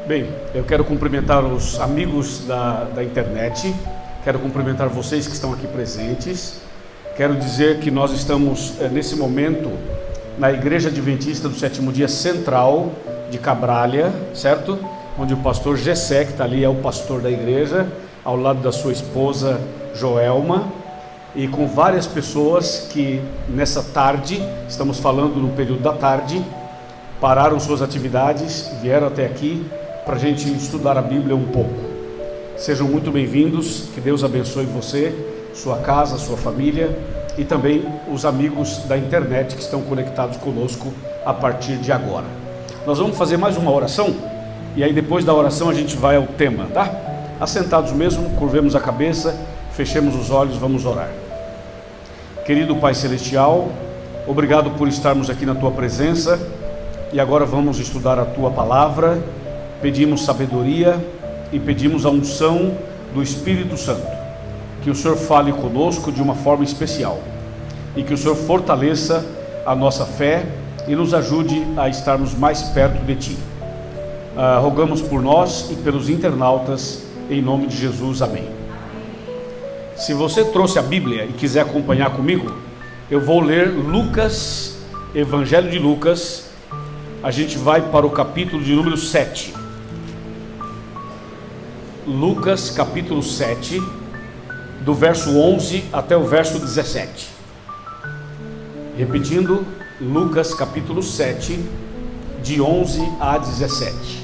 Bem, eu quero cumprimentar os amigos da internet, quero cumprimentar vocês que estão aqui presentes. Quero dizer que nós estamos nesse momento na Igreja Adventista do Sétimo Dia Central de Cabralha, certo? Onde o pastor Gessé, que está ali, é o pastor da igreja, ao lado da sua esposa Joelma, e com várias pessoas que nessa tarde, estamos falando no período da tarde, pararam suas atividades, vieram até aqui para a gente estudar a Bíblia um pouco. Sejam muito bem-vindos, que Deus abençoe você, sua casa, sua família e também os amigos da internet que estão conectados conosco a partir de agora. Nós vamos fazer mais uma oração e aí depois da oração a gente vai ao tema, tá? Assentados mesmo, curvemos a cabeça, fechemos os olhos, vamos orar. Querido Pai Celestial, obrigado por estarmos aqui na Tua presença e agora vamos estudar a Tua palavra. Pedimos sabedoria e pedimos a unção do Espírito Santo, que o Senhor fale conosco de uma forma especial e que o Senhor fortaleça a nossa fé e nos ajude a estarmos mais perto de Ti. Rogamos por nós e pelos internautas, em nome de Jesus, amém. Se você trouxe a Bíblia e quiser acompanhar comigo, eu vou ler Lucas, Evangelho de Lucas. A gente vai para o capítulo de número 7. Lucas capítulo 7, do verso 11 até o verso 17. Repetindo, Lucas capítulo 7, de 11 a 17.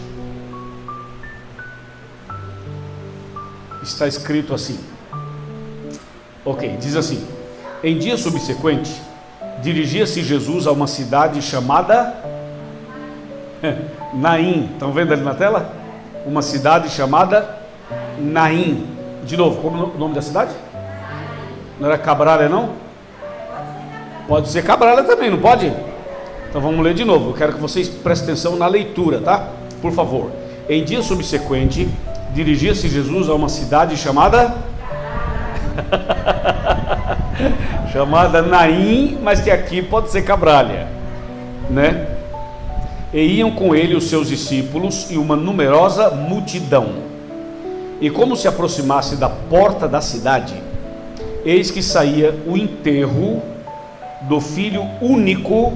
Está escrito assim. Ok, diz assim: em dia subsequente, dirigia-se Jesus a uma cidade chamada Naim. Estão vendo ali na tela? Uma cidade chamada Naim. De novo, como é o nome da cidade? Não era Cabralha, não? Pode ser Cabralha também, não pode? Então vamos ler de novo. Eu quero que vocês prestem atenção na leitura, tá? Por favor. Em dia subsequente, dirigia-se Jesus a uma cidade chamada chamada Naim, mas que aqui pode ser Cabralha, né? E iam com ele os seus discípulos e uma numerosa multidão. E como se aproximasse da porta da cidade, eis que saía o enterro do filho único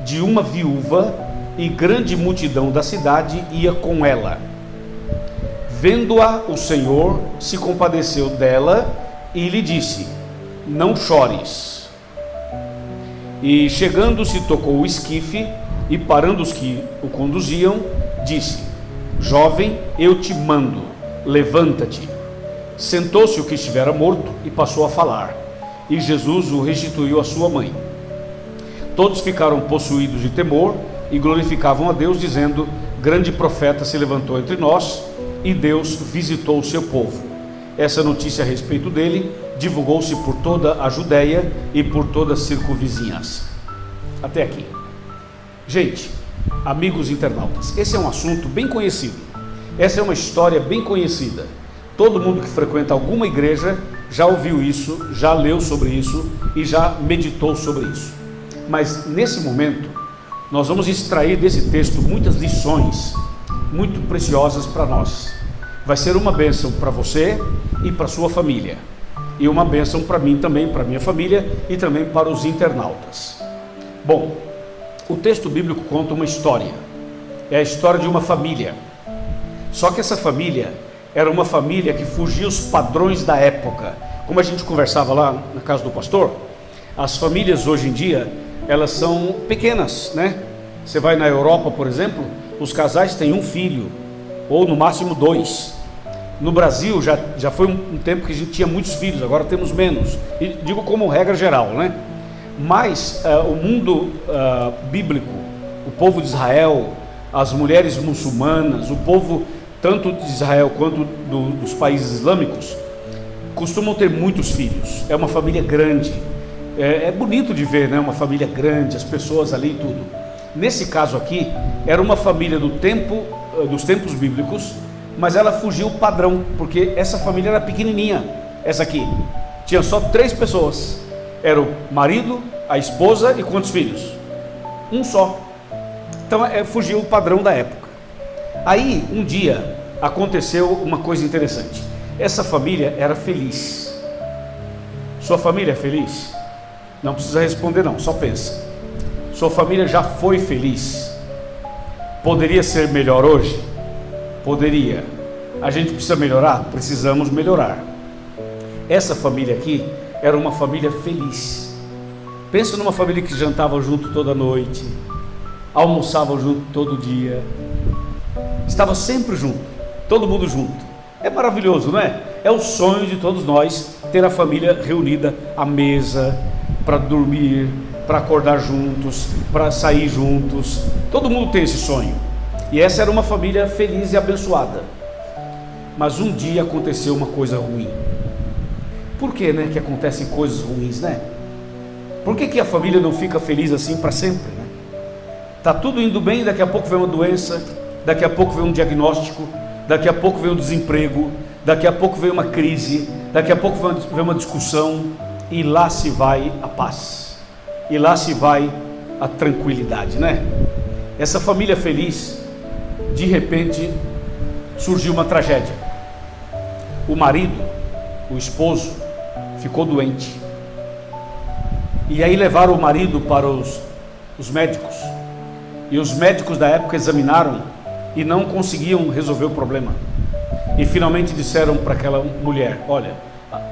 de uma viúva, e grande multidão da cidade ia com ela. Vendo-a, o Senhor se compadeceu dela e lhe disse: não chores. E chegando-se, tocou o esquife, e parando os que o conduziam, disse: jovem, eu te mando, levanta-te. Sentou-se o que estivera morto e passou a falar, e Jesus o restituiu à sua mãe. Todos ficaram possuídos de temor e glorificavam a Deus, dizendo: grande profeta se levantou entre nós, e Deus visitou o seu povo. Essa notícia a respeito dele divulgou-se por toda a Judéia e por toda a circunvizinhança. Até aqui. Gente, amigos internautas, esse é um assunto bem conhecido. Essa é uma história bem conhecida. Todo mundo que frequenta alguma igreja já ouviu isso, já leu sobre isso e já meditou sobre isso. Mas nesse momento, nós vamos extrair desse texto muitas lições muito preciosas para nós. Vai ser uma bênção para você e para sua família. E uma bênção para mim também, para minha família e também para os internautas. Bom, o texto bíblico conta uma história. É a história de uma família. Só que essa família era uma família que fugia os padrões da época. Como a gente conversava lá na casa do pastor, as famílias hoje em dia, elas são pequenas, né? Você vai na Europa, por exemplo, os casais têm um filho, ou no máximo 2. No Brasil já foi um tempo que a gente tinha muitos filhos, agora temos menos. E digo como regra geral, né? Mas o mundo bíblico, o povo de Israel, as mulheres muçulmanas, o povo tanto de Israel quanto dos países islâmicos, costumam ter muitos filhos. É uma família grande. É bonito de ver, né? Uma família grande, as pessoas ali e tudo. Nesse caso aqui, era uma família dos tempos bíblicos, mas ela fugiu o padrão, porque essa família era pequenininha. Essa aqui tinha só 3 pessoas. Era o marido, a esposa e quantos filhos? Um só. Então fugiu o padrão da época. Aí, um dia, aconteceu uma coisa interessante. Essa família era feliz. Sua família é feliz? Não precisa responder não, só pensa. Sua família já foi feliz? Poderia ser melhor hoje? Poderia. A gente precisa melhorar? Precisamos melhorar. Essa família aqui era uma família feliz. Pensa numa família que jantava junto toda noite, almoçava junto todo dia, estava sempre junto, todo mundo junto. É maravilhoso, não é? É o sonho de todos nós ter a família reunida à mesa, para dormir, para acordar juntos, para sair juntos. Todo mundo tem esse sonho. E essa era uma família feliz e abençoada. Mas um dia aconteceu uma coisa ruim. Por que, né, que acontecem coisas ruins, né? Por que a família não fica feliz assim para sempre, né? Tá tudo indo bem, daqui a pouco vem uma doença, daqui a pouco vem um diagnóstico, daqui a pouco vem um desemprego, daqui a pouco vem uma crise, daqui a pouco vem uma discussão, e lá se vai a paz, e lá se vai a tranquilidade, né? Essa família feliz, de repente, surgiu uma tragédia. O marido, o esposo, ficou doente. E aí levaram o marido para os médicos. E os médicos da época examinaram e não conseguiam resolver o problema. E finalmente disseram para aquela mulher: olha,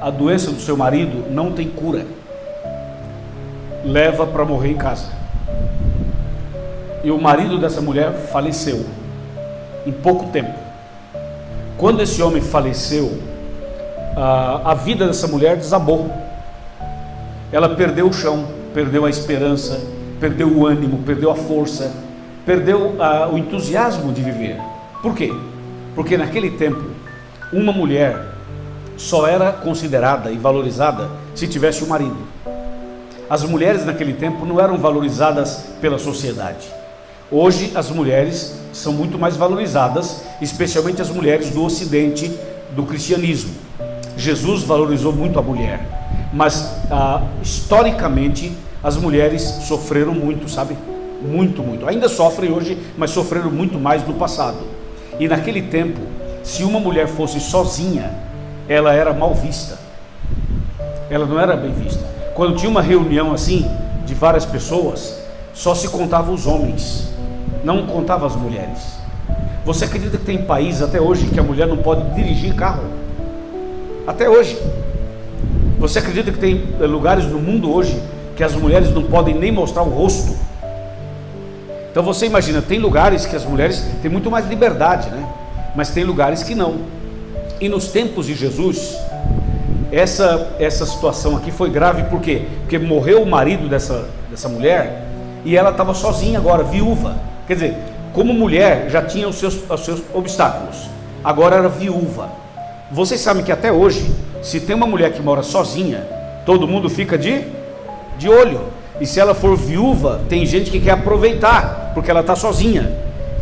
a doença do seu marido não tem cura. Leva para morrer em casa. E o marido dessa mulher faleceu em pouco tempo. Quando esse homem faleceu, a vida dessa mulher desabou. Ela perdeu o chão, perdeu a esperança, perdeu o ânimo, perdeu a força, perdeu o entusiasmo de viver. Por quê? Porque naquele tempo, uma mulher só era considerada e valorizada se tivesse um marido. As mulheres naquele tempo não eram valorizadas pela sociedade. Hoje as mulheres são muito mais valorizadas, especialmente as mulheres do Ocidente, do cristianismo. Jesus valorizou muito a mulher, mas historicamente as mulheres sofreram muito, sabe? Muito, muito. Ainda sofrem hoje, mas sofreram muito mais no passado. E naquele tempo, se uma mulher fosse sozinha, ela era mal vista. Ela não era bem vista. Quando tinha uma reunião assim, de várias pessoas, só se contava os homens, não contava as mulheres. Você acredita que tem país até hoje que a mulher não pode dirigir carro? Até hoje. Você acredita que tem lugares no mundo hoje que as mulheres não podem nem mostrar o rosto? Então você imagina, tem lugares que as mulheres têm muito mais liberdade, né? Mas tem lugares que não. E nos tempos de Jesus, essa situação aqui foi grave. Por quê? Porque morreu o marido dessa mulher e ela estava sozinha agora, viúva. Quer dizer, como mulher já tinha os seus obstáculos, agora era viúva. Vocês sabem que até hoje, se tem uma mulher que mora sozinha, todo mundo fica de olho. E se ela for viúva, tem gente que quer aproveitar, porque ela está sozinha.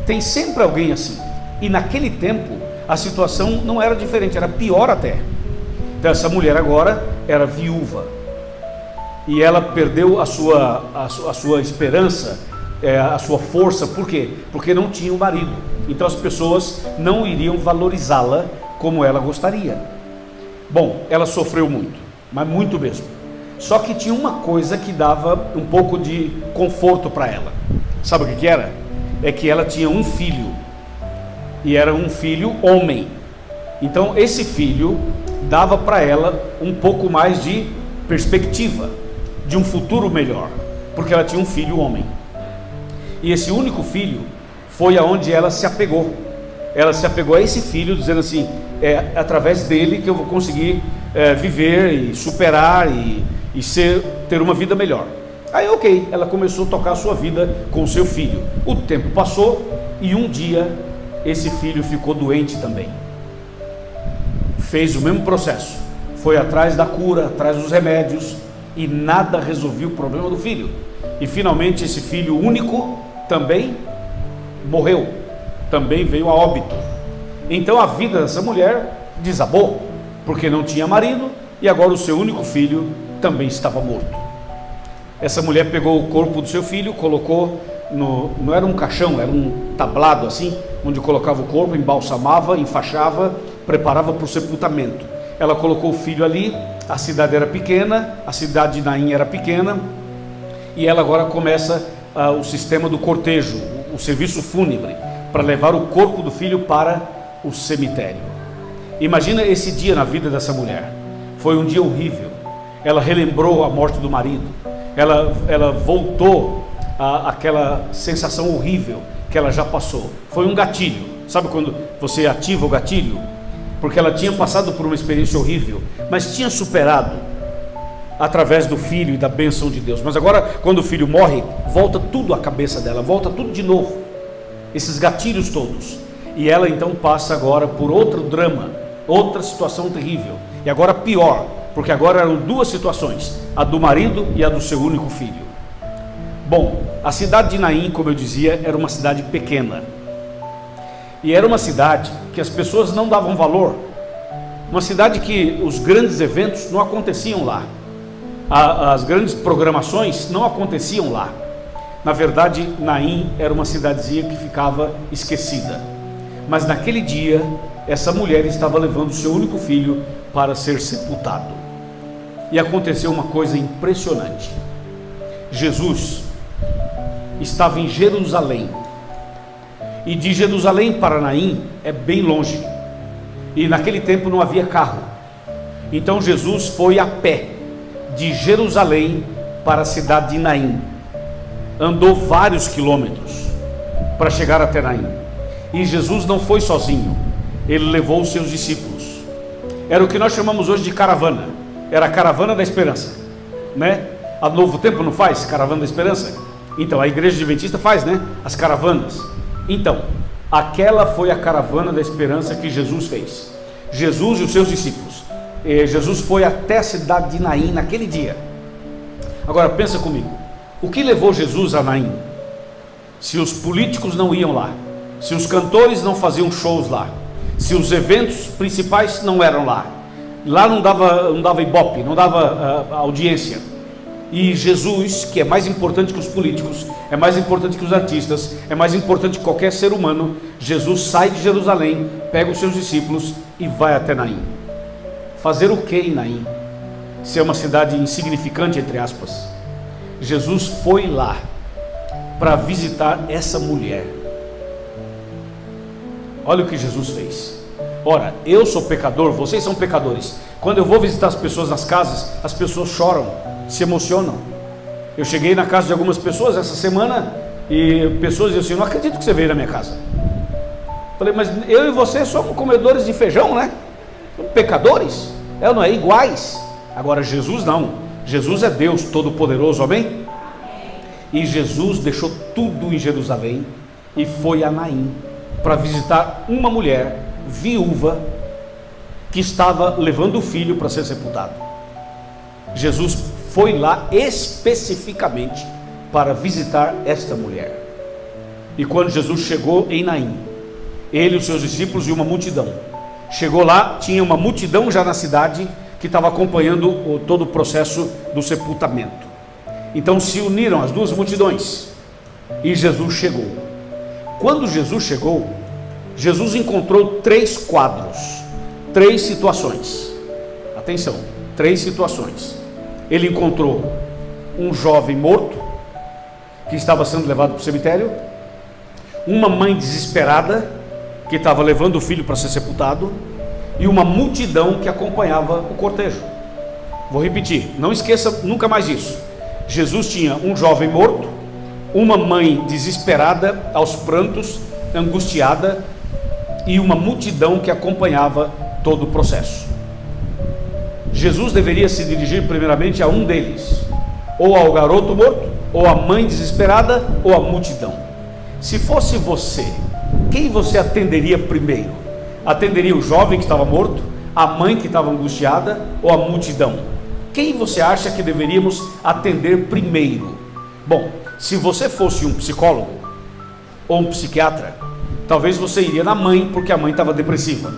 Tem sempre alguém assim. E naquele tempo, a situação não era diferente, era pior até. Então essa mulher agora era viúva. E ela perdeu a sua esperança, a sua força. Por quê? Porque não tinha um marido. Então as pessoas não iriam valorizá-la como ela gostaria. Bom, ela sofreu muito, mas muito mesmo. Só que tinha uma coisa que dava um pouco de conforto para ela. Sabe o que era? É que ela tinha um filho, e era um filho homem. Então esse filho dava para ela um pouco mais de perspectiva, de um futuro melhor, porque ela tinha um filho homem. E esse único filho foi aonde ela se apegou. Ela se apegou a esse filho, dizendo assim: é através dele que eu vou conseguir viver e superar e ter uma vida melhor. Aí ok, ela começou a tocar a sua vida com o seu filho. O tempo passou e um dia esse filho ficou doente também. Fez o mesmo processo, foi atrás da cura, atrás dos remédios, e nada resolveu o problema do filho. E finalmente esse filho único também morreu, também veio a óbito. Então a vida dessa mulher desabou, porque não tinha marido e agora o seu único filho também estava morto. Essa mulher pegou o corpo do seu filho, colocou não era um caixão, era um tablado assim, onde colocava o corpo, embalsamava, enfaixava, preparava para o sepultamento. Ela colocou o filho ali, a cidade era pequena, a cidade de Naim era pequena, e ela agora começa o sistema do cortejo, o serviço fúnebre, para levar o corpo do filho para o cemitério. Imagina esse dia na vida dessa mulher. Foi um dia horrível. Ela relembrou a morte do marido, ela voltou àquela sensação horrível que ela já passou. Foi um gatilho. Sabe quando você ativa o gatilho? Porque ela tinha passado por uma experiência horrível, mas tinha superado através do filho e da bênção de Deus. Mas agora, quando o filho morre, volta tudo à cabeça dela, volta tudo de novo, esses gatilhos todos. E ela então passa agora por outro drama, outra situação terrível, e agora pior, porque agora eram duas situações, a do marido e a do seu único filho. Bom, a cidade de Naim, como eu dizia, era uma cidade pequena, e era uma cidade que as pessoas não davam valor, uma cidade que os grandes eventos não aconteciam lá, as grandes programações não aconteciam lá. Na verdade, Naim era uma cidadezinha que ficava esquecida, mas naquele dia, essa mulher estava levando o seu único filho para ser sepultado, e aconteceu uma coisa impressionante. Jesus estava em Jerusalém, e de Jerusalém para Naim é bem longe, e naquele tempo não havia carro. Então Jesus foi a pé de Jerusalém para a cidade de Naim, andou vários quilômetros para chegar até Naim. E Jesus não foi sozinho, ele levou os seus discípulos. Era o que nós chamamos hoje de caravana, era a caravana da esperança, né? A Novo Tempo não faz caravana da esperança? Então a igreja adventista faz, né? As caravanas. Então, aquela foi a caravana da esperança que Jesus fez. Jesus e os seus discípulos. Jesus foi até a cidade de Naim naquele dia. Agora pensa comigo, o que levou Jesus a Naim? Se os políticos não iam lá, se os cantores não faziam shows lá, se os eventos principais não eram lá, lá não dava ibope, não dava audiência. E Jesus, que é mais importante que os políticos, é mais importante que os artistas, é mais importante que qualquer ser humano, Jesus sai de Jerusalém, pega os seus discípulos e vai até Naim. Fazer o que em Naim? Se é uma cidade insignificante, entre aspas. Jesus foi lá para visitar essa mulher. Olha o que Jesus fez. Ora, eu sou pecador, vocês são pecadores. Quando eu vou visitar as pessoas nas casas, as pessoas choram, se emocionam. Eu cheguei na casa de algumas pessoas essa semana e pessoas diziam assim: não acredito que você veio na minha casa. Falei, mas eu e você somos comedores de feijão, né? Somos pecadores, não é iguais. Agora Jesus não, Jesus é Deus Todo-Poderoso, amém? E Jesus deixou tudo em Jerusalém e foi a Naim para visitar uma mulher viúva que estava levando o filho para ser sepultado. Jesus foi lá especificamente para visitar esta mulher. E quando Jesus chegou em Naim, ele, os seus discípulos e uma multidão, chegou lá, tinha uma multidão já na cidade que estava acompanhando todo o processo do sepultamento. Então se uniram as duas multidões e Jesus chegou. Quando Jesus chegou, Jesus encontrou 3 quadros, 3 situações. Atenção, 3 situações. Ele encontrou um jovem morto que estava sendo levado para o cemitério, uma mãe desesperada que estava levando o filho para ser sepultado, e uma multidão que acompanhava o cortejo. Vou repetir, não esqueça nunca mais isso. Jesus tinha um jovem morto, uma mãe desesperada, aos prantos, angustiada, e uma multidão que acompanhava todo o processo. Jesus deveria se dirigir primeiramente a um deles, ou ao garoto morto, ou à mãe desesperada, ou à multidão. Se fosse você, quem você atenderia primeiro? Atenderia o jovem que estava morto, a mãe que estava angustiada, ou a multidão? Quem você acha que deveríamos atender primeiro? Bom, se você fosse um psicólogo ou um psiquiatra, talvez você iria na mãe, porque a mãe estava depressiva.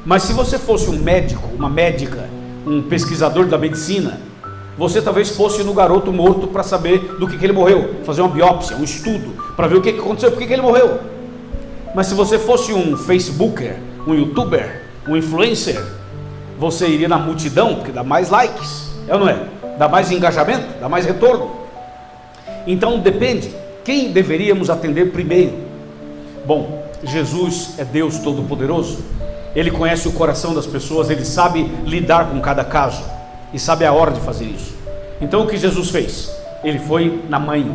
Mas se você fosse um médico, uma médica, um pesquisador da medicina, Você talvez fosse no garoto morto para saber do que ele morreu, fazer uma biópsia, um estudo, para ver o que aconteceu, por que ele morreu. Mas se você fosse um Facebooker, um YouTuber, um influencer, você iria na multidão, porque dá mais likes, é ou não é? Dá mais engajamento, dá mais retorno. Então depende, quem deveríamos atender primeiro? Bom, Jesus é Deus Todo-Poderoso, Ele conhece o coração das pessoas, Ele sabe lidar com cada caso, e sabe a hora de fazer isso. Então o que Jesus fez? Ele foi na mãe.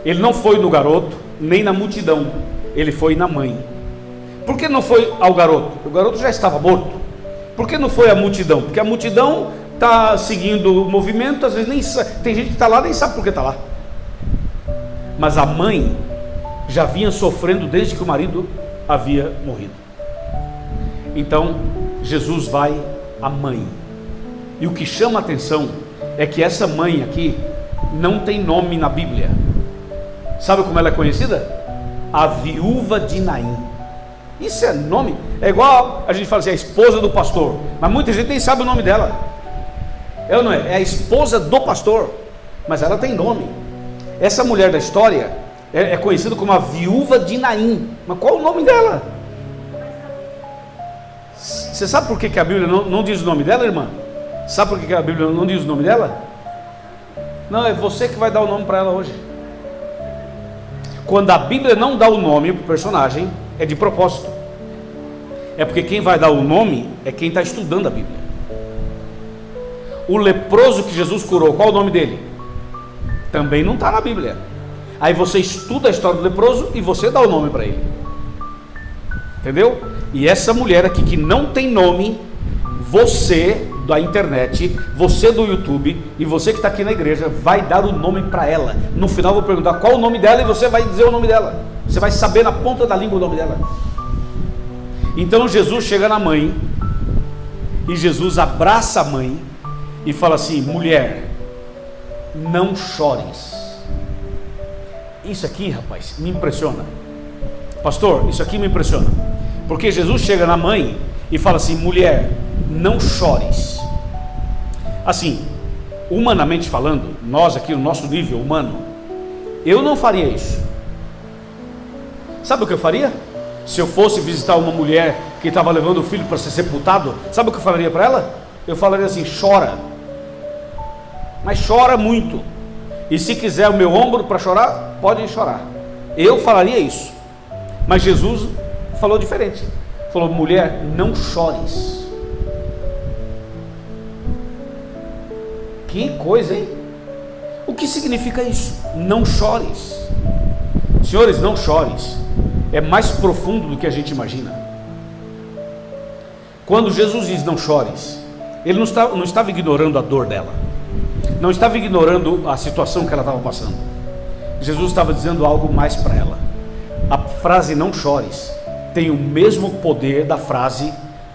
Ele não foi no garoto, nem na multidão, ele foi na mãe. Por que não foi ao garoto? O garoto já estava morto. Por que não foi à multidão? Porque a multidão está seguindo o movimento, às vezes nem sabe, tem gente que está lá nem sabe por que está lá. Mas a mãe já vinha sofrendo desde que o marido havia morrido. Então Jesus vai à mãe. E o que chama a atenção é que essa mãe aqui não tem nome na Bíblia. Sabe como ela é conhecida? A viúva de Naim. Isso é nome, é igual a gente fala assim, a esposa do pastor, mas muita gente nem sabe o nome dela. É ou não é? É a esposa do pastor, mas ela tem nome. Essa mulher da história é conhecida como a viúva de Naim. Mas qual o nome dela? Você sabe por que a Bíblia não diz o nome dela, irmã? Sabe por que a Bíblia não diz o nome dela? Não, é você que vai dar o nome para ela hoje. Quando a Bíblia não dá o nome para o personagem, é de propósito. É porque quem vai dar o nome é quem está estudando a Bíblia. O leproso que Jesus curou, qual o nome dele? Também não está na Bíblia. Aí você estuda a história do leproso e você dá o nome para ele. Entendeu? E essa mulher aqui que não tem nome, você da internet, você do YouTube e você que está aqui na igreja vai dar o nome para ela. No final eu vou perguntar qual o nome dela e você vai dizer o nome dela. Você vai saber na ponta da língua o nome dela. Então Jesus chega na mãe e Jesus abraça a mãe e fala assim: mulher, não chores. Isso aqui, rapaz, me impressiona. Pastor, isso aqui me impressiona. Porque Jesus chega na mãe e fala assim: mulher, não chores. Assim, humanamente falando, nós aqui no nosso nível humano, eu não faria isso. Sabe o que eu faria? Se eu fosse visitar uma mulher que estava levando o filho para ser sepultado, sabe o que eu falaria para ela? Eu falaria assim: chora, mas chora muito, e se quiser o meu ombro para chorar, pode chorar. Eu falaria isso. Mas Jesus falou diferente. Falou: mulher, não chores. Que coisa, hein? O que significa isso? Não chores. Senhores, não chores. É mais profundo do que a gente imagina. Quando Jesus diz não chores, Ele não estava ignorando a dor dela, não estava ignorando a situação que ela estava passando. Jesus estava dizendo algo mais para ela. A frase não chores tem o mesmo poder da frase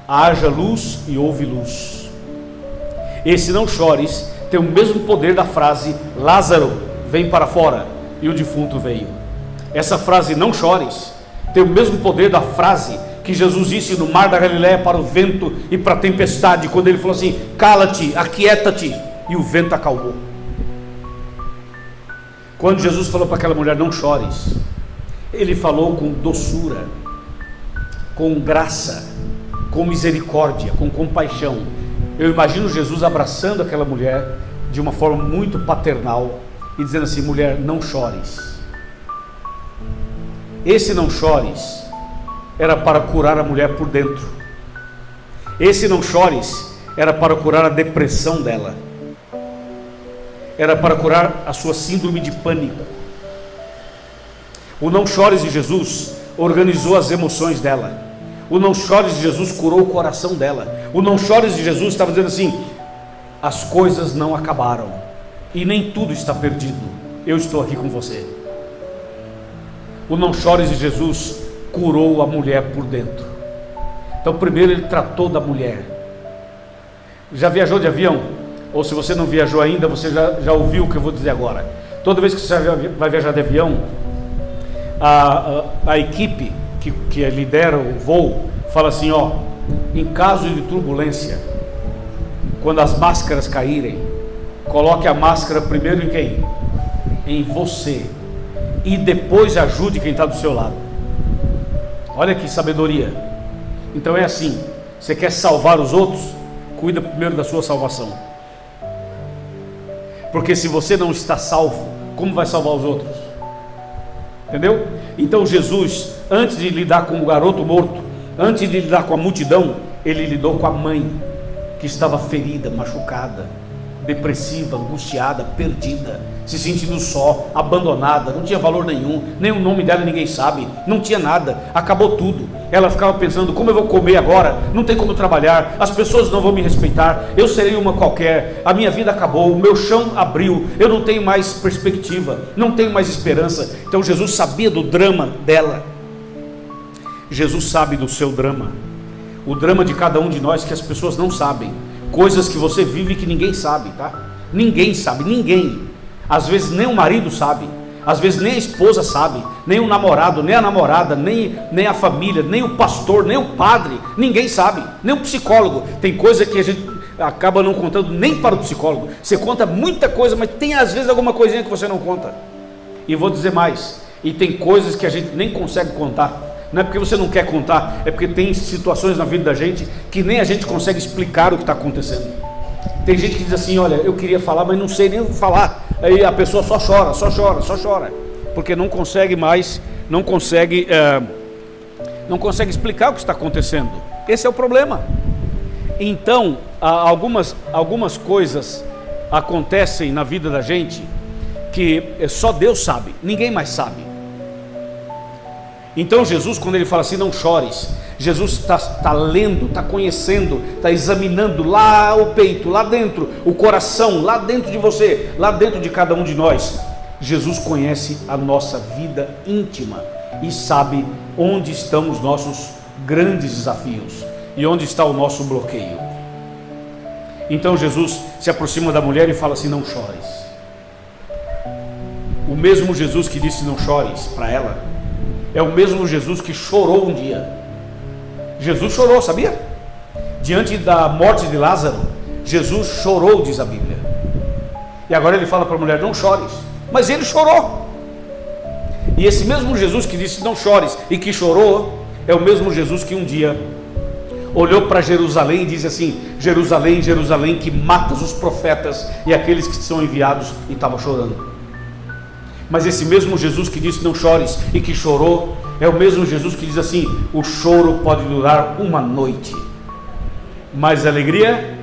haja luz e houve luz. Esse não chores tem o mesmo poder da frase Lázaro, vem para fora, e o defunto veio. Essa frase não chores tem o mesmo poder da frase que Jesus disse no mar da Galileia para o vento e para a tempestade, quando ele falou assim: cala-te, aquieta-te, e o vento acalmou. Quando Jesus falou para aquela mulher não chores, Ele falou com doçura, com graça, com misericórdia, com compaixão. Eu imagino Jesus abraçando aquela mulher de uma forma muito paternal e dizendo assim: mulher, não chores. Esse não chores era para curar a mulher por dentro. Esse não chores era para curar a depressão dela, era para curar a sua síndrome de pânico. O não chores de Jesus organizou as emoções dela. O não chores de Jesus curou o coração dela. O não chores de Jesus estava dizendo assim: as coisas não acabaram e nem tudo está perdido, eu estou aqui com você. O não chores de Jesus curou a mulher por dentro. Então primeiro Ele tratou da mulher. Já viajou de avião? Ou se você não viajou ainda, você já ouviu o que eu vou dizer agora. Toda vez que você vai viajar de avião, a equipe que lidera o voo fala assim: ó, em caso de turbulência, quando as máscaras caírem, Coloque a máscara primeiro em quem? Em você. E depois ajude quem está do seu lado. Olha que sabedoria. Então é assim: você quer salvar os outros? Cuida primeiro da sua salvação. Porque se você não está salvo, como vai salvar os outros? Entendeu? Então Jesus, antes de lidar com o garoto morto, antes de lidar com a multidão, ele lidou com a mãe, que estava ferida, machucada, depressiva, angustiada, perdida, se sentindo só, abandonada, não tinha valor nenhum, nem o nome dela ninguém sabe, não tinha nada, acabou tudo. Ela ficava pensando: como eu vou comer agora? Não tem como trabalhar, as pessoas não vão me respeitar, eu serei uma qualquer, a minha vida acabou, o meu chão abriu, eu não tenho mais perspectiva, não tenho mais esperança. Então Jesus sabia do drama dela. Jesus sabe do seu drama, o drama de cada um de nós, que as pessoas não sabem, coisas que você vive que ninguém sabe, tá? Ninguém sabe, ninguém. Às vezes nem o marido sabe, às vezes nem a esposa sabe, nem o namorado, nem a namorada, nem a família, nem o pastor, nem o padre, ninguém sabe, nem o psicólogo. Tem coisa que a gente acaba não contando nem para o psicólogo. Você conta muita coisa, mas tem às vezes alguma coisinha que você não conta. E vou dizer mais, e tem coisas que a gente nem consegue contar. Não é porque você não quer contar, é porque tem situações na vida da gente que nem a gente consegue explicar o que está acontecendo. Tem gente que diz assim: olha, eu queria falar, mas não sei nem falar. Aí a pessoa só chora, porque não consegue mais, não consegue explicar o que está acontecendo. Esse é o problema. Então, algumas coisas acontecem na vida da gente que só Deus sabe, ninguém mais sabe. Então Jesus, quando ele fala assim: não chores, Jesus está lendo, está conhecendo, está examinando lá o peito, lá dentro, o coração, lá dentro de você, lá dentro de cada um de nós. Jesus conhece a nossa vida íntima e sabe onde estão os nossos grandes desafios e onde está o nosso bloqueio. Então Jesus se aproxima da mulher e fala assim: não chores. O mesmo Jesus que disse não chores para ela é o mesmo Jesus que chorou um dia. Jesus chorou, sabia? Diante da morte de Lázaro, Jesus chorou, diz a Bíblia. E agora ele fala para a mulher: não chores. Mas ele chorou. E esse mesmo Jesus que disse não chores e que chorou é o mesmo Jesus que um dia olhou para Jerusalém e disse assim: Jerusalém, Jerusalém, que matas os profetas e aqueles que são enviados, e estava chorando. Mas esse mesmo Jesus que disse não chores e que chorou é o mesmo Jesus que diz assim: o choro pode durar uma noite, mas alegria,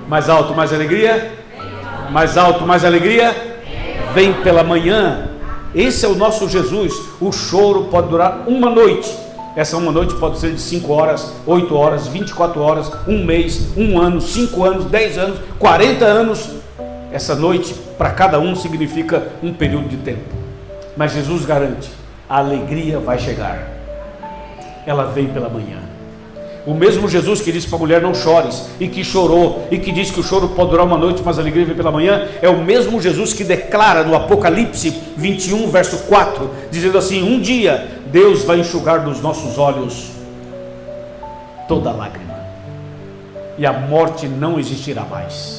mais alto, mais alegria, mais alto, mais alegria, vem pela manhã. Esse é o nosso Jesus. O choro pode durar uma noite. Essa uma noite pode ser de 5 horas, 8 horas, 24 horas, um mês, um ano, 5 anos, 10 anos, 40 anos. Essa noite para cada um significa um período de tempo. Mas Jesus garante: a alegria vai chegar. Ela vem pela manhã. O mesmo Jesus que disse para a mulher não chores e que chorou e que disse que o choro pode durar uma noite, mas a alegria vem pela manhã, é o mesmo Jesus que declara no Apocalipse 21 verso 4, dizendo assim: um dia Deus vai enxugar dos nossos olhos toda lágrima e a morte não existirá mais.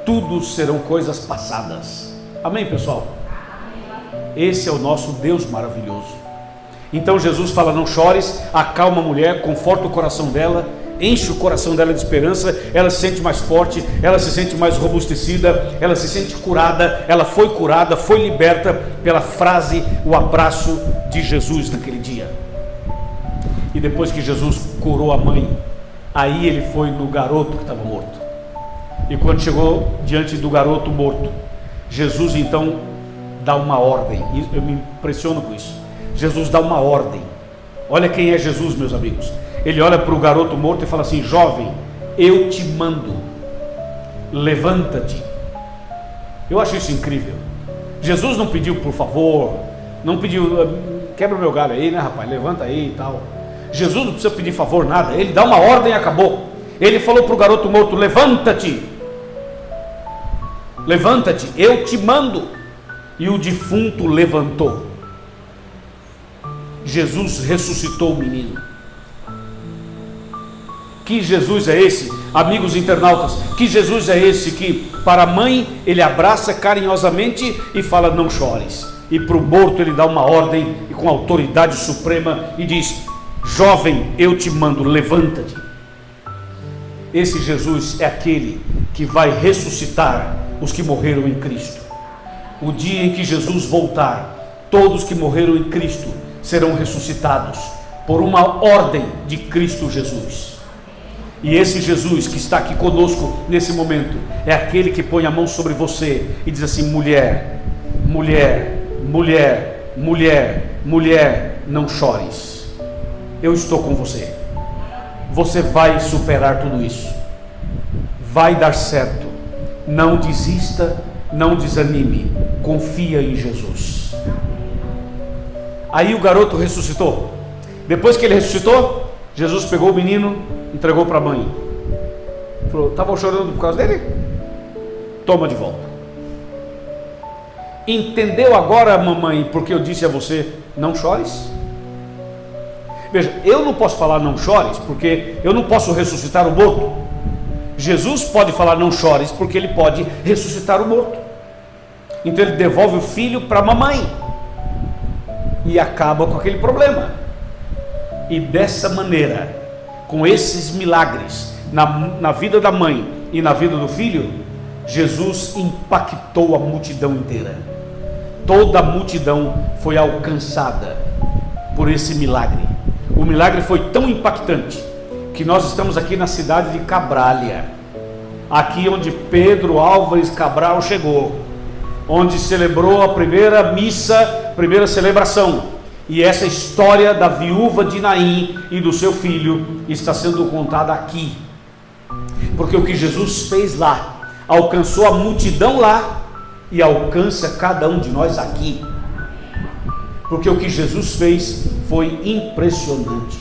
Tudo serão coisas passadas. Amém, pessoal? Esse é o nosso Deus maravilhoso. Então Jesus fala: não chores, acalma a mulher, conforta o coração dela, enche o coração dela de esperança. Ela se sente mais forte, ela se sente mais robustecida, ela se sente curada. Ela foi curada, foi liberta pela frase, o abraço de Jesus naquele dia. E depois que Jesus curou a mãe, aí ele foi no garoto que estava morto. E quando chegou diante do garoto morto, Jesus então dá uma ordem. E eu me impressiono com isso. Jesus dá uma ordem. Olha quem é Jesus, meus amigos. Ele olha para o garoto morto e fala assim: jovem, eu te mando, levanta-te. Eu acho isso incrível. Jesus não pediu por favor, não pediu, quebra o meu galho aí, né, rapaz, levanta aí e tal. Jesus não precisa pedir favor, nada. Ele dá uma ordem e acabou. Ele falou para o garoto morto: levanta-te, levanta-te, eu te mando. E o defunto levantou. Jesus ressuscitou o menino. Que Jesus é esse, amigos internautas? Que Jesus é esse que para a mãe ele abraça carinhosamente e fala: não chores, e para o morto ele dá uma ordem e com autoridade suprema e diz: jovem, eu te mando, levanta-te. Esse Jesus é aquele que vai ressuscitar os que morreram em Cristo. O dia em que Jesus voltar, todos que morreram em Cristo serão ressuscitados por uma ordem de Cristo Jesus. E esse Jesus que está aqui conosco nesse momento é aquele que põe a mão sobre você e diz assim: mulher, mulher, mulher, mulher, mulher, não chores, eu estou com você. Você vai superar tudo isso, vai dar certo. Não desista, não desanime, confia em Jesus. Aí o garoto ressuscitou. Depois que ele ressuscitou, Jesus pegou o menino, entregou para a mãe. Falou: estavam chorando por causa dele? Toma de volta. Entendeu agora, mamãe, porque eu disse a você: não chores? Veja, eu não posso falar não chores, porque eu não posso ressuscitar o morto. Jesus pode falar não chores, porque ele pode ressuscitar o morto. Então ele devolve o filho para a mamãe e acaba com aquele problema. E dessa maneira, com esses milagres na vida da mãe e na vida do filho, Jesus impactou a multidão inteira. Toda a multidão foi alcançada por esse milagre. O milagre foi tão impactante que nós estamos aqui na cidade de Cabralha, aqui onde Pedro Álvares Cabral chegou, onde celebrou a primeira missa, primeira celebração. E essa história da viúva de Naim e do seu filho está sendo contada aqui, porque o que Jesus fez lá alcançou a multidão lá e alcança cada um de nós aqui, porque o que Jesus fez foi impressionante.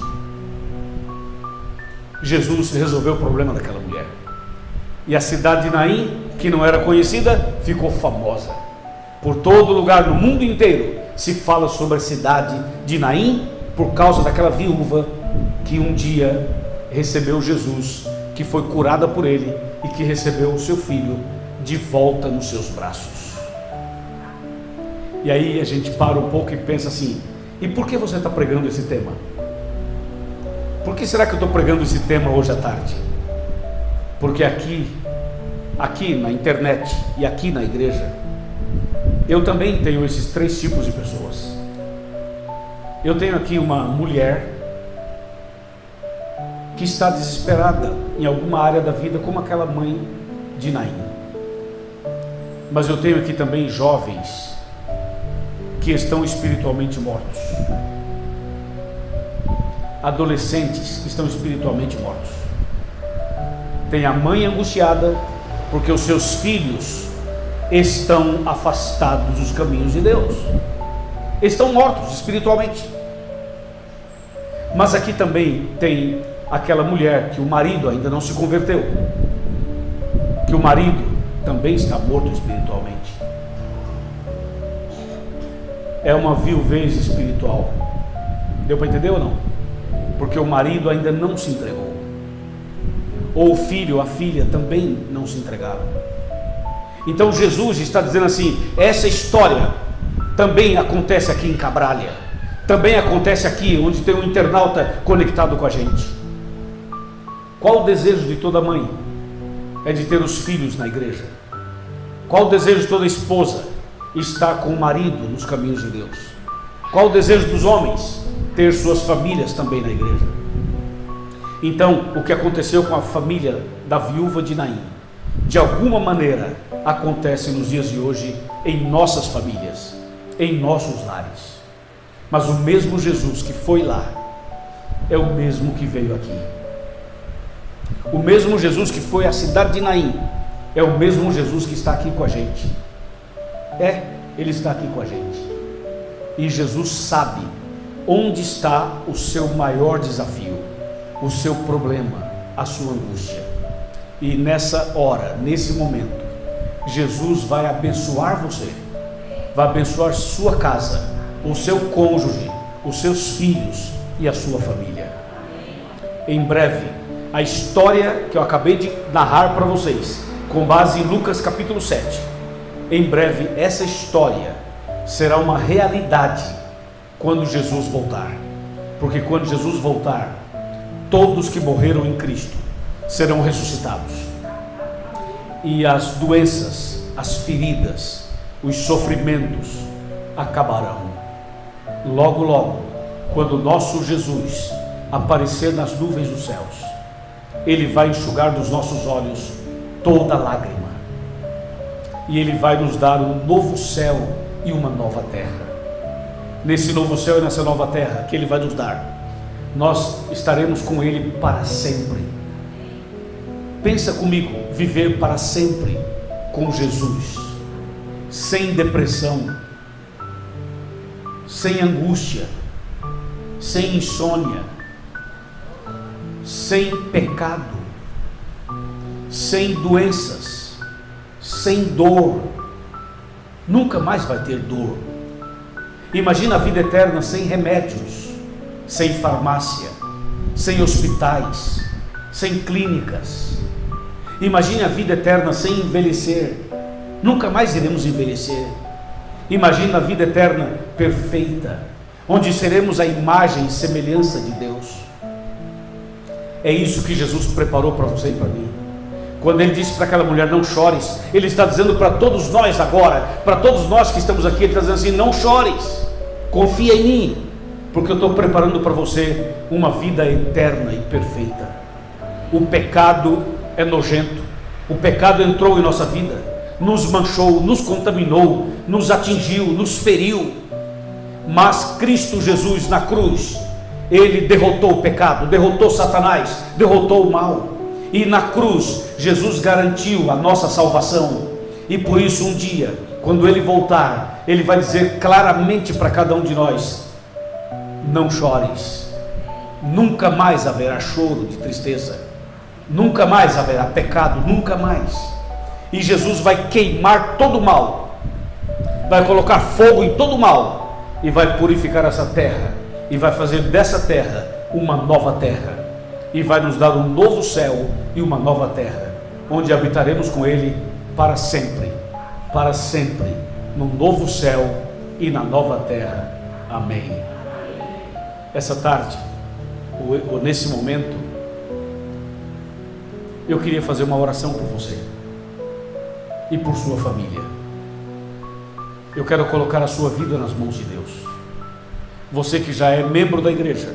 Jesus resolveu o problema daquela mulher, e a cidade de Naim, que não era conhecida, ficou famosa. Por todo lugar no mundo inteiro se fala sobre a cidade de Naim por causa daquela viúva que um dia recebeu Jesus, que foi curada por ele e que recebeu o seu filho de volta nos seus braços. E aí a gente para um pouco e pensa assim: e por que você está pregando esse tema? Por que será que eu estou pregando esse tema hoje à tarde? Porque aqui na internet e aqui na igreja, eu também tenho esses três tipos de pessoas. Eu tenho aqui uma mulher que está desesperada em alguma área da vida, como aquela mãe de Naim. Mas eu tenho aqui também jovens que estão espiritualmente mortos, adolescentes que estão espiritualmente mortos. Tem a mãe angustiada porque os seus filhos estão afastados dos caminhos de Deus, estão mortos espiritualmente. Mas aqui também tem aquela mulher que o marido ainda não se converteu, que o marido também está morto espiritualmente. É uma viuvez espiritual. Deu para entender ou não? Porque o marido ainda não se entregou, ou o filho, a filha também não se entregaram. Então Jesus está dizendo assim: essa história também acontece aqui em Cabralha, também acontece aqui onde tem um internauta conectado com a gente. Qual o desejo de toda mãe? É de ter os filhos na igreja. Qual o desejo de toda esposa? Estar com o marido nos caminhos de Deus. Qual o desejo dos homens? Ter suas famílias também na igreja. Então, o que aconteceu com a família da viúva de Naim, de alguma maneira acontece nos dias de hoje em nossas famílias, em nossos lares. Mas o mesmo Jesus que foi lá é o mesmo que veio aqui. O mesmo Jesus que foi à cidade de Naim é o mesmo Jesus que está aqui com a gente. Ele está aqui com a gente. E Jesus sabe onde está o seu maior desafio, o seu problema, a sua angústia. E nessa hora, nesse momento, Jesus vai abençoar você, vai abençoar sua casa, o seu cônjuge, os seus filhos e a sua família. Em breve, a história que eu acabei de narrar para vocês, com base em Lucas capítulo 7, em breve essa história será uma realidade quando Jesus voltar. Porque quando Jesus voltar, todos que morreram em Cristo serão ressuscitados. E as doenças, as feridas, os sofrimentos acabarão. Logo, logo, quando nosso Jesus aparecer nas nuvens dos céus, Ele vai enxugar dos nossos olhos toda lágrima. E Ele vai nos dar um novo céu e uma nova terra. Nesse novo céu e nessa nova terra que Ele vai nos dar, nós estaremos com Ele para sempre. Pensa comigo, viver para sempre com Jesus, sem depressão, sem angústia, sem insônia, sem pecado, sem doenças, sem dor. Nunca mais vai ter dor. Imagina a vida eterna sem remédios, sem farmácia, sem hospitais, sem clínicas. Imagine a vida eterna sem envelhecer. Nunca mais iremos envelhecer. Imagina a vida eterna perfeita, onde seremos a imagem e semelhança de Deus. É isso que Jesus preparou para você e para mim. Quando Ele disse para aquela mulher, não chores, Ele está dizendo para todos nós agora, para todos nós que estamos aqui, Ele está dizendo assim, não chores, confia em mim, porque eu estou preparando para você uma vida eterna e perfeita. O pecado é nojento, o pecado entrou em nossa vida, nos manchou, nos contaminou, nos atingiu, nos feriu, mas Cristo Jesus na cruz, Ele derrotou o pecado, derrotou Satanás, derrotou o mal, e na cruz Jesus garantiu a nossa salvação. E por isso um dia, quando Ele voltar, Ele vai dizer claramente para cada um de nós, não chores, nunca mais haverá choro de tristeza, nunca mais haverá pecado, nunca mais. E Jesus vai queimar todo o mal, vai colocar fogo em todo o mal, e vai purificar essa terra, e vai fazer dessa terra uma nova terra, e vai nos dar um novo céu e uma nova terra, onde habitaremos com Ele para sempre, no novo céu e na nova terra. Amém. Essa tarde, ou nesse momento, eu queria fazer uma oração por você e por sua família. Eu quero colocar a sua vida nas mãos de Deus. Você que já é membro da igreja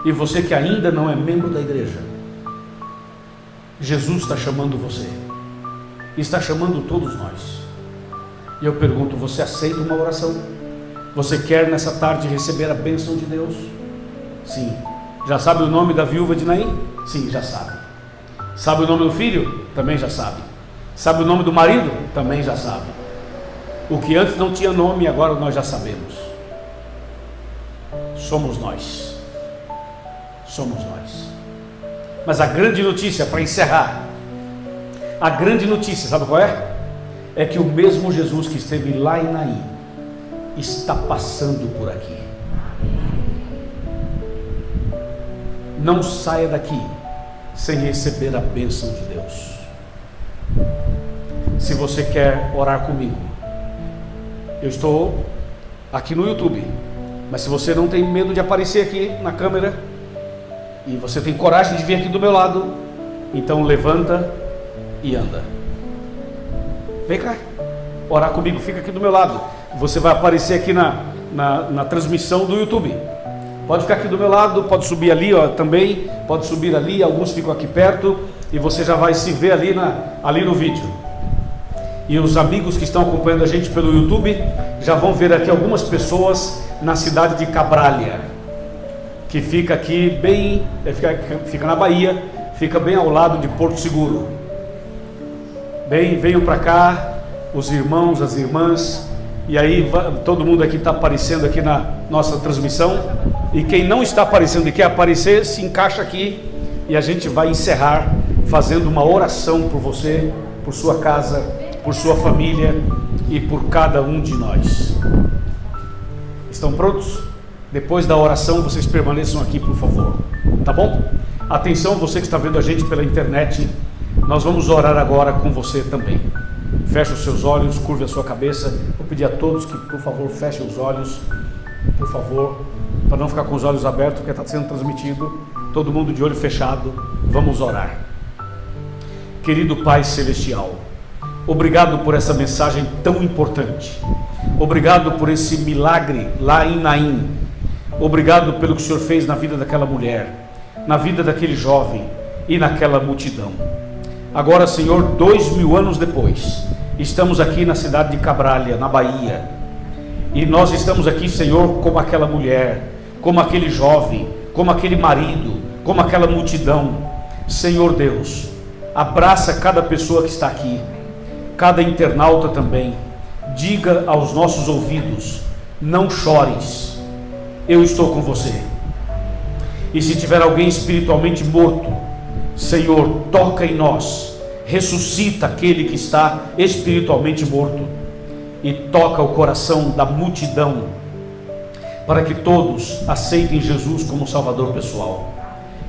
e você que ainda não é membro da igreja, Jesus está chamando você, está chamando todos nós. E eu pergunto, você aceita uma oração? Você quer nessa tarde receber a bênção de Deus? Sim. Já sabe o nome da viúva de Naim? Sim, já sabe. Sabe o nome do filho? Também já sabe. Sabe o nome do marido? Também já sabe. O que antes não tinha nome, agora nós já sabemos. Somos nós. Somos nós. Mas a grande notícia, para encerrar, a grande notícia, sabe qual é? É que o mesmo Jesus que esteve lá em Naim está passando por aqui. Não saia daqui sem receber a bênção de Deus. Se você quer orar comigo, eu estou aqui no YouTube, mas se você não tem medo de aparecer aqui na câmera e você tem coragem de vir aqui do meu lado, então levanta e anda. Vem cá, orar comigo, fica aqui do meu lado. Você vai aparecer aqui na transmissão do YouTube. Pode ficar aqui do meu lado, pode subir ali também, pode subir ali, alguns ficam aqui perto, e você já vai se ver ali no vídeo. E os amigos que estão acompanhando a gente pelo YouTube já vão ver aqui algumas pessoas na cidade de Cabralha, que fica aqui bem, fica na Bahia, fica bem ao lado de Porto Seguro. Bem, venham para cá, os irmãos, as irmãs, e aí todo mundo aqui está aparecendo aqui na nossa transmissão, e quem não está aparecendo e quer aparecer, se encaixa aqui, e a gente vai encerrar fazendo uma oração por você, por sua casa, por sua família e por cada um de nós. Estão prontos? Depois da oração, vocês permaneçam aqui, por favor. Tá bom? Atenção, você que está vendo a gente pela internet, nós vamos orar agora com você também. Feche os seus olhos, curve a sua cabeça. Vou pedir a todos que, por favor, fechem os olhos, por favor, para não ficar com os olhos abertos, porque está sendo transmitido. Todo mundo de olho fechado. Vamos orar. Querido Pai Celestial, obrigado por essa mensagem tão importante. Obrigado por esse milagre lá em Naim. Obrigado pelo que o Senhor fez na vida daquela mulher, na vida daquele jovem e naquela multidão. Agora, Senhor, 2000 anos depois, estamos aqui na cidade de Cabralha, na Bahia. E nós estamos aqui, Senhor, como aquela mulher, como aquele jovem, como aquele marido, como aquela multidão. Senhor Deus, abraça cada pessoa que está aqui, cada internauta também. Diga aos nossos ouvidos: não chores, eu estou com você. E se tiver alguém espiritualmente morto, Senhor, toca em nós, ressuscita aquele que está espiritualmente morto e toca o coração da multidão, para que todos aceitem Jesus como Salvador pessoal,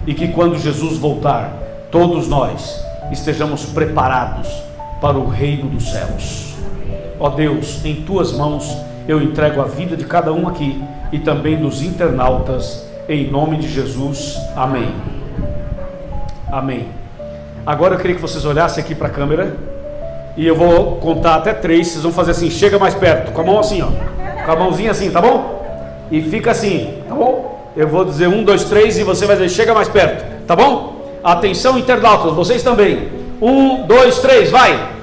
e que quando Jesus voltar, todos nós estejamos preparados para o reino dos céus. Ó Deus, em tuas mãos eu entrego a vida de cada um aqui e também dos internautas, em nome de Jesus, amém. Amém. Agora eu queria que vocês olhassem aqui para a câmera e eu vou contar até 3. Vocês vão fazer assim: chega mais perto, com a mão assim, ó, com a mãozinha assim, tá bom? E fica assim, tá bom? Eu vou dizer 1, 2, 3 e você vai dizer chega mais perto, tá bom? Atenção internautas, vocês também. 1, 2, 3, vai!